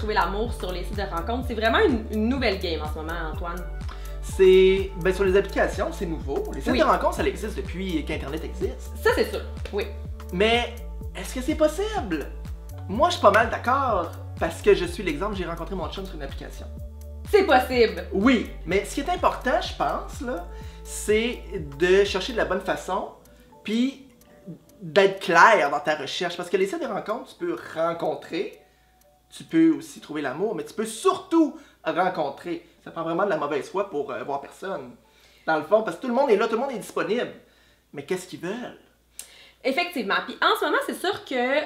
trouver l'amour sur les sites de rencontres. C'est vraiment une nouvelle game en ce moment, Antoine. C'est... Ben, sur les applications, c'est nouveau. Les sites de rencontres, ça existe depuis qu'Internet existe. Ça, c'est sûr, oui. Mais est-ce que c'est possible? Moi, je suis pas mal d'accord, parce que je suis l'exemple, j'ai rencontré mon chum sur une application. C'est possible! Oui, mais ce qui est important, je pense, là, c'est de chercher de la bonne façon, puis d'être clair dans ta recherche. Parce que les sites de rencontres, tu peux rencontrer, tu peux aussi trouver l'amour, mais tu peux surtout rencontrer. Ça prend vraiment de la mauvaise foi pour voir personne. Dans le fond, parce que tout le monde est là, tout le monde est disponible. Mais qu'est-ce qu'ils veulent? Effectivement. Puis en ce moment, c'est sûr que,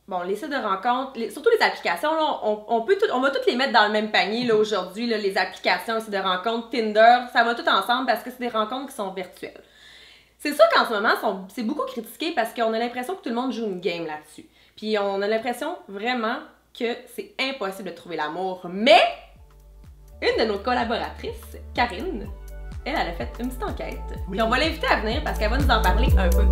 bon, les sites de rencontres, surtout les applications, là, on va toutes les mettre dans le même panier là, aujourd'hui, là, les applications, les sites de rencontres, Tinder, ça va tout ensemble parce que c'est des rencontres qui sont virtuelles. C'est sûr qu'en ce moment, c'est beaucoup critiqué parce qu'on a l'impression que tout le monde joue une game là-dessus. Puis on a l'impression vraiment que c'est impossible de trouver l'amour. Mais une de nos collaboratrices, Karine, elle a fait une petite enquête. Oui. Puis on va l'inviter à venir parce qu'elle va nous en parler un peu.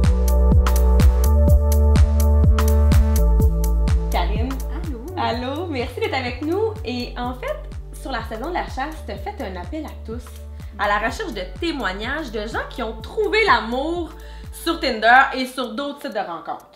Karine. Allô? Allô, merci d'être avec nous. Et en fait, sur la saison de la chasse, tu as fait un appel à tous, à la recherche de témoignages de gens qui ont trouvé l'amour sur Tinder et sur d'autres sites de rencontres.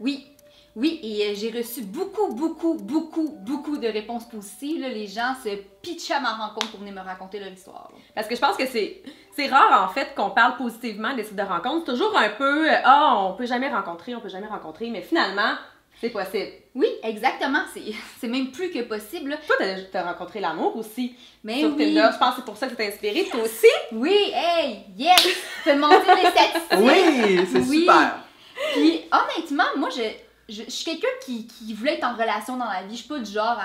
Oui, oui, et j'ai reçu beaucoup de réponses positives. Là. Les gens se pitchaient à ma rencontre pour venir me raconter leur histoire. Là. Parce que je pense que c'est rare en fait qu'on parle positivement des sites de rencontres. C'est toujours un peu on peut jamais rencontrer, mais finalement, c'est possible. Oui, exactement. C'est même plus que possible. Là. Toi, t'as rencontré l'amour aussi Mais sur oui. Tinder. Je pense que c'est pour ça que t'es inspirée. Toi aussi? Oui, hey, yes! Fais monter les statistiques. Oui, c'est Oui. super. Puis honnêtement, moi, je suis quelqu'un qui voulait être en relation dans la vie. Je suis pas du genre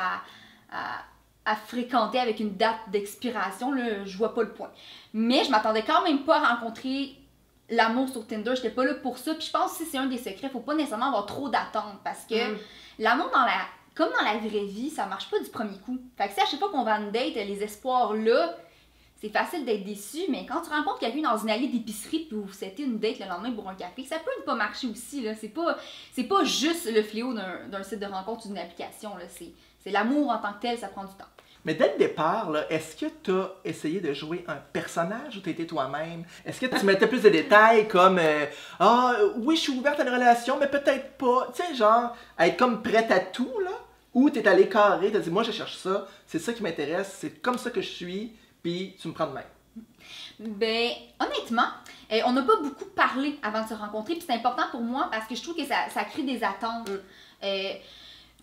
à fréquenter avec une date d'expiration. Là, je vois pas le point. Mais je m'attendais quand même pas à rencontrer l'amour sur Tinder. J'étais pas là pour ça. Puis je pense que c'est un des secrets. Faut pas nécessairement avoir trop d'attentes parce que l'amour comme dans la vraie vie, ça marche pas du premier coup. Fait que si à chaque fois qu'on va à une date, les espoirs là, c'est facile d'être déçu, mais quand tu rencontres quelqu'un dans une allée d'épicerie puis vous c'était une date le lendemain pour un café, ça peut ne pas marcher aussi, là. C'est pas juste le fléau d'un site de rencontre ou d'une application, là. C'est l'amour en tant que tel, ça prend du temps. Mais dès le départ, là, est-ce que tu as essayé de jouer un personnage ou tu étais toi-même? Est-ce que tu mettais plus de détails comme oui, je suis ouverte à la relation, mais peut-être pas. Tu sais, genre, être comme prête à tout, là? Ou tu es allé carré, tu as dit, moi, je cherche ça, c'est ça qui m'intéresse, c'est comme ça que je suis, puis tu me prends de main. Ben, honnêtement, on n'a pas beaucoup parlé avant de se rencontrer, puis c'est important pour moi parce que je trouve que ça crée des attentes.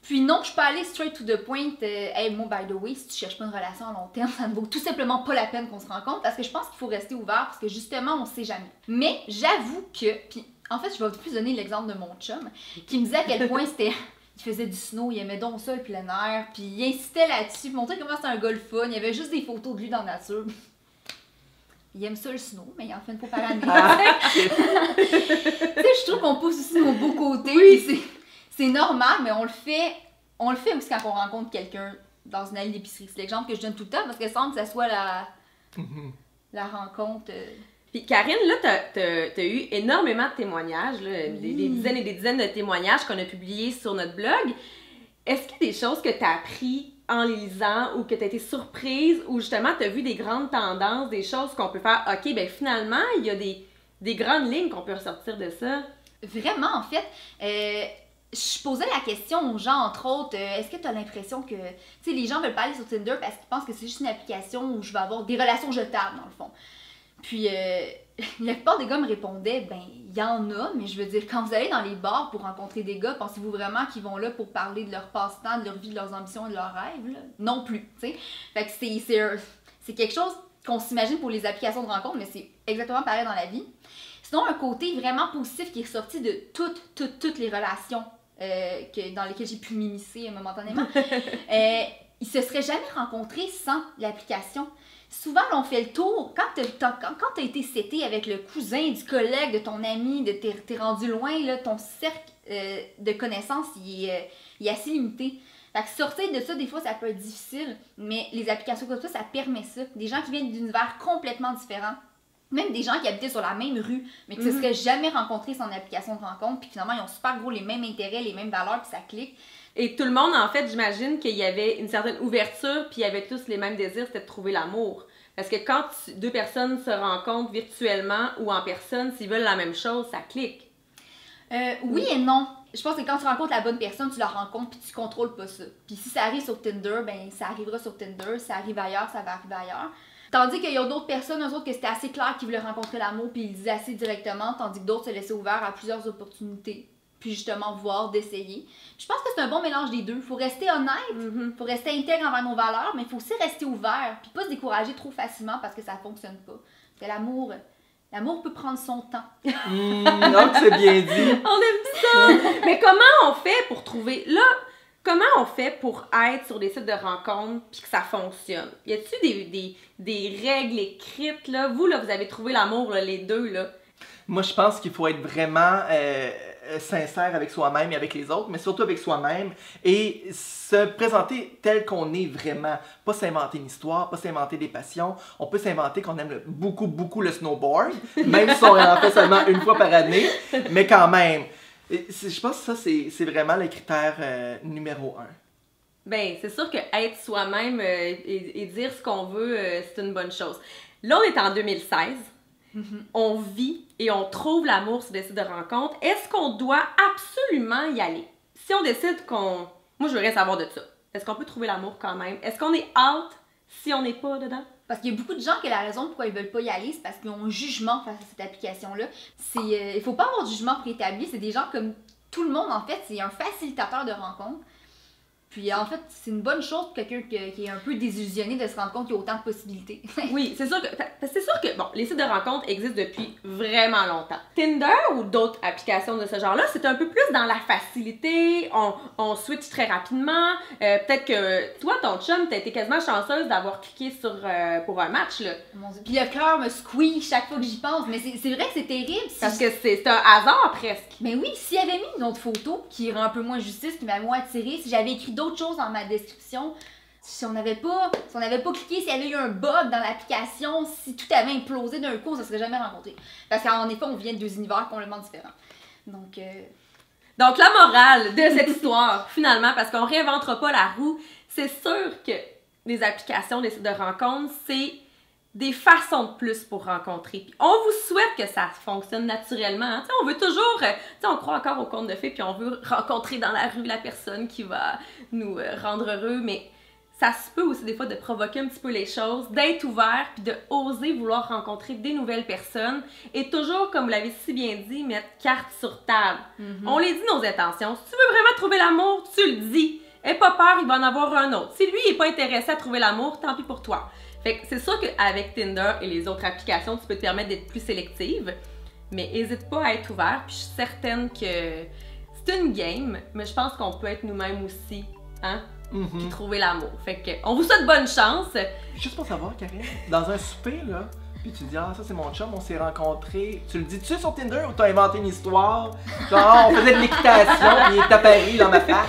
Puis non, je peux aller straight to the point. Hey, moi, by the way, si tu cherches pas une relation à long terme, ça ne vaut tout simplement pas la peine qu'on se rencontre parce que je pense qu'il faut rester ouvert parce que justement, on sait jamais. Mais j'avoue que, puis en fait, je vais plus donner l'exemple de mon chum qui me disait à quel point c'était... Il faisait du snow, il aimait donc ça le plein air, puis il insistait là-dessus, montrer comment c'était un gars le fun, il y avait juste des photos de lui dans la nature. Il aime ça le snow, mais il en fait une fois par année. Tu sais, je trouve qu'on pousse aussi nos beaux côtés, puis c'est normal, mais on le fait aussi quand on rencontre quelqu'un dans une allée d'épicerie. C'est l'exemple que je donne tout le temps, parce que semble que ça soit la rencontre... Puis Karine, là, t'as eu énormément de témoignages, là, des dizaines et des dizaines de témoignages qu'on a publiés sur notre blog. Est-ce qu'il y a des choses que t'as appris en les lisant ou que t'as été surprise ou justement t'as vu des grandes tendances, des choses qu'on peut faire, ok, ben finalement, il y a des grandes lignes qu'on peut ressortir de ça? Vraiment, en fait, je posais la question aux gens, entre autres, est-ce que tu as l'impression que, tu sais, les gens veulent pas aller sur Tinder parce qu'ils pensent que c'est juste une application où je vais avoir des relations jetables, dans le fond. Puis, la plupart des gars me répondaient, ben, il y en a, mais je veux dire, quand vous allez dans les bars pour rencontrer des gars, pensez-vous vraiment qu'ils vont là pour parler de leur passe-temps, de leur vie, de leurs ambitions et de leurs rêves, là? Non plus, tu sais. Fait que c'est quelque chose qu'on s'imagine pour les applications de rencontre, mais c'est exactement pareil dans la vie. Sinon, un côté vraiment positif qui est ressorti de toutes les relations dans lesquelles j'ai pu m'immiscer momentanément, ils se seraient jamais rencontrés sans l'application. Souvent, on fait le tour. Quand t'as été seté avec le cousin du collègue, de ton ami, t'es rendu loin, là, ton cercle de connaissances il est assez limité. Fait que sortir de ça, des fois, ça peut être difficile, mais les applications comme ça permet ça. Des gens qui viennent d'univers complètement différents. Même des gens qui habitaient sur la même rue, mais qui se seraient jamais rencontrés sans application de rencontre, puis finalement, ils ont super gros les mêmes intérêts, les mêmes valeurs, puis ça clique. Et tout le monde, en fait, j'imagine qu'il y avait une certaine ouverture, puis ils avaient tous les mêmes désirs, c'était de trouver l'amour. Parce que quand deux personnes se rencontrent virtuellement ou en personne, s'ils veulent la même chose, ça clique. Oui et non. Je pense que quand tu rencontres la bonne personne, tu la rencontres puis tu contrôles pas ça. Puis si ça arrive sur Tinder, ben ça arrivera sur Tinder. Si ça arrive ailleurs, ça va arriver ailleurs. Tandis qu'il y a d'autres personnes, eux autres, que c'était assez clair qu'ils voulaient rencontrer l'amour puis ils le disaient assez directement, tandis que d'autres se laissaient ouverts à plusieurs opportunités. Puis justement voir, d'essayer. Je pense que c'est un bon mélange des deux. Faut rester honnête, faut rester intègre envers nos valeurs, mais il faut aussi rester ouvert, puis pas se décourager trop facilement parce que ça fonctionne pas. Parce que l'amour peut prendre son temps. Non, c'est bien dit. On aime ça! Mais comment on fait pour trouver... Là, comment on fait pour être sur des sites de rencontres puis que ça fonctionne? Y a-t-il des règles écrites, là? Vous, là, vous avez trouvé l'amour, là, les deux, là. Moi, je pense qu'il faut être vraiment sincère avec soi-même et avec les autres, mais surtout avec soi-même et se présenter tel qu'on est vraiment. Pas s'inventer une histoire, pas s'inventer des passions. On peut s'inventer qu'on aime beaucoup, beaucoup le snowboard, même si on en fait seulement une fois par année, mais quand même. Je pense que ça, c'est vraiment le critère numéro 1. Ben, c'est sûr que être soi-même et dire ce qu'on veut, c'est une bonne chose. Là, on est en 2016. On vit et on trouve l'amour sur des sites de rencontres. Est-ce qu'on doit absolument y aller? Si on décide qu'on... Moi, je voudrais savoir de ça. Est-ce qu'on peut trouver l'amour quand même? Est-ce qu'on est out si on n'est pas dedans? Parce qu'il y a beaucoup de gens que la raison pourquoi ils veulent pas y aller, c'est parce qu'ils ont un jugement face à cette application-là. Il faut pas avoir de jugement préétabli. C'est des gens comme tout le monde, en fait. C'est un facilitateur de rencontres. Puis en fait, c'est une bonne chose pour quelqu'un qui est un peu désillusionné de se rendre compte qu'il y a autant de possibilités. Oui, c'est sûr que, bon, les sites de rencontres existent depuis vraiment longtemps. Tinder ou d'autres applications de ce genre-là, c'est un peu plus dans la facilité, on switch très rapidement. Peut-être que toi, ton chum, t'as été quasiment chanceuse d'avoir cliqué pour un match, là. Mon Dieu. Puis le cœur me squeeze chaque fois que j'y pense, mais c'est vrai que c'est terrible. Parce que c'est un hasard presque. Mais oui, s'il avait mis une autre photo qui rend un peu moins justice, qui m'a moins attirée, si j'avais écrit d'autres choses dans ma description, si on n'avait pas cliqué, s'il y avait eu un bug dans l'application, si tout avait implosé d'un coup, ça serait jamais rencontré. Parce qu'en effet, on vient de deux univers complètement différents. Donc la morale de cette histoire, finalement, parce qu'on réinventera pas la roue, c'est sûr que les applications, les sites de rencontres, c'est des façons de plus pour rencontrer. Puis on vous souhaite que ça fonctionne naturellement. Hein? On veut toujours, on croit encore au conte de fées, puis on veut rencontrer dans la rue la personne qui va nous rendre heureux, mais ça se peut aussi des fois de provoquer un petit peu les choses, d'être ouvert, puis de oser vouloir rencontrer des nouvelles personnes, et toujours, comme vous l'avez si bien dit, mettre carte sur table. On les dit nos intentions. Si tu veux vraiment trouver l'amour, tu le dis. Aie pas peur, il va en avoir un autre. Si lui, il n'est pas intéressé à trouver l'amour, tant pis pour toi. Fait que c'est sûr qu'avec Tinder et les autres applications, tu peux te permettre d'être plus sélective, mais n'hésite pas à être ouvert, puis je suis certaine que c'est une game, mais je pense qu'on peut être nous-mêmes aussi, hein, puis trouver l'amour. Fait que on vous souhaite bonne chance. Juste pour savoir, Karine, dans un souper, là, puis tu dis, ah, ça c'est mon chum, on s'est rencontrés. Tu le dis-tu sur Tinder ou t'as inventé une histoire? Genre, on faisait de l'équitation, puis il est apparu dans ma face.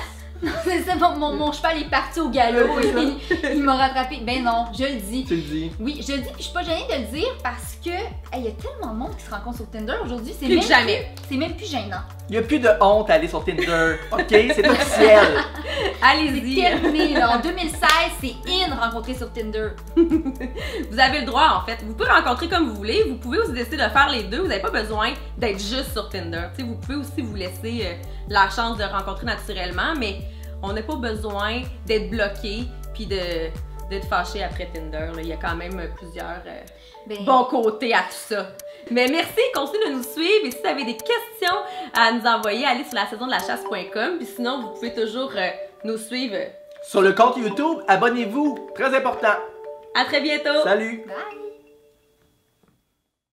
C'est ça, mon cheval est parti au galop, il m'a rattrapé. Ben non, je le dis. Tu le dis. Oui, je le dis, puis je suis pas gênée de le dire parce que il y a tellement de monde qui se rencontre sur Tinder aujourd'hui, c'est plus que jamais. C'est même plus gênant. Il n'y a plus de honte à aller sur Tinder, ok? C'est officiel. Allez-y. C'est terminé, là. En 2016, c'est in rencontrer sur Tinder. Vous avez le droit, en fait. Vous pouvez rencontrer comme vous voulez. Vous pouvez aussi décider de faire les deux. Vous n'avez pas besoin d'être juste sur Tinder. T'sais, vous pouvez aussi vous laisser la chance de rencontrer naturellement, mais on n'a pas besoin d'être bloqué puis d'être fâché après Tinder. Là. Il y a quand même plusieurs bons côtés à tout ça. Mais merci, continuez de nous suivre. Et si vous avez des questions à nous envoyer, allez sur la saison de la chasse.com. Puis sinon, vous pouvez toujours nous suivre sur le compte YouTube. Abonnez-vous, très important. À très bientôt. Salut. Bye.